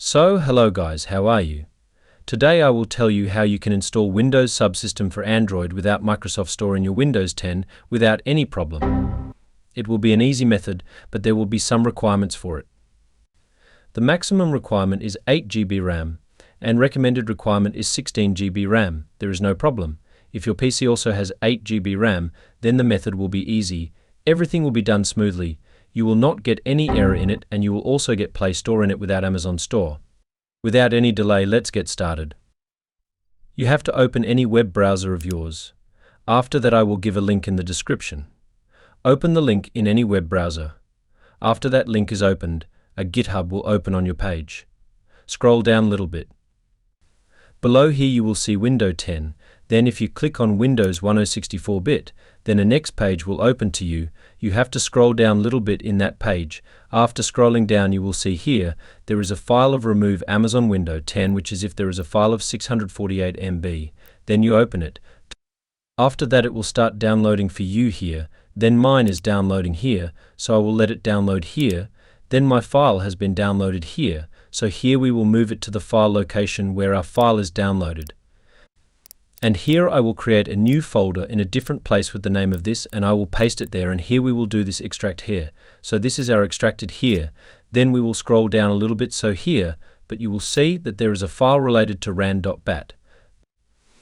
Hello guys, how are you? Today I will tell you how you can install Windows Subsystem for Android without Microsoft Store in your Windows 10 without any problem. It will be an easy method, but there will be some requirements for it. The maximum requirement is 8 GB RAM, and recommended requirement is 16 GB RAM. There is no problem. If your PC also has 8 GB RAM, then the method will be easy. Everything will be done smoothly. You will not get any error in it, and you will also get Play Store in it without Amazon Store. Without any delay, let's get started. You have to open any web browser of yours. After that, I will give a link in the description. Open the link in any web browser. After that link is opened, a GitHub will open on your page. Scroll down a little bit. Below here you will see Windows 10. Then if you click on Windows 1064-bit, then a next page will open to you. You have to scroll down a little bit in that page. After scrolling down, you will see here there is a file of remove Amazon Windows 10, which is if there is a file of 648 MB. Then you open it. After that, it will start downloading for you here. Then mine is downloading here, so I will let it download here. Then my file has been downloaded here, so here we will move it to the file location where our file is downloaded. And here I will create a new folder in a different place with the name of this, and I will paste it there, and here we will do this extract here. So this is our extracted here. Then we will scroll down a little bit, so here, but you will see that there is a file related to ran.bat.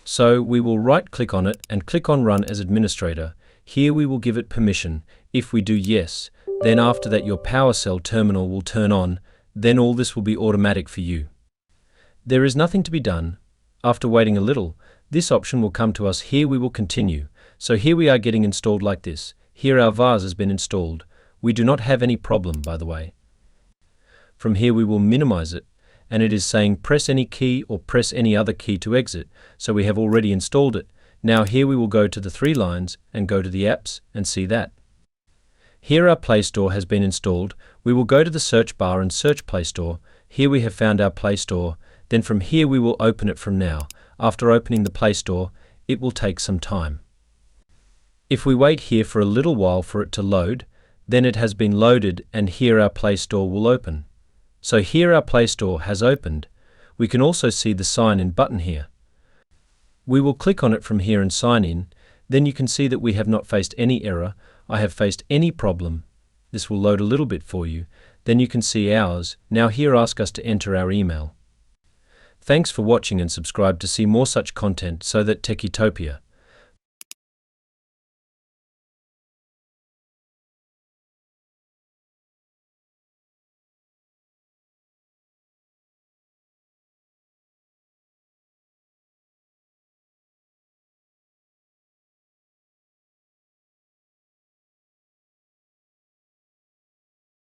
So we will right click on it and click on Run as Administrator. Here we will give it permission. If we do yes, then after that your PowerShell terminal will turn on. Then all this will be automatic for you. There is nothing to be done. After waiting a little, this option will come to us. Here we will continue. So here we are getting installed like this. Here our vase has been installed. We do not have any problem, by the way. From here we will minimize it, and it is saying press any key or press any other key to exit. So we have already installed it. Now here we will go to the 3 lines and go to the apps and see that. Here our Play Store has been installed. We will go to the search bar and search Play Store. Here we have found our Play Store. Then from here we will open it from now. After opening the Play Store, it will take some time. If we wait here for a little while for it to load, then it has been loaded, and here our Play Store will open. So here our Play Store has opened. We can also see the sign in button here. We will click on it from here and sign in. Then you can see that we have not faced any error. I have faced any problem. This will load a little bit for you. Then you can see ours. Now here ask us to enter our email. Thanks for watching and subscribe to see more such content so that Techitopia.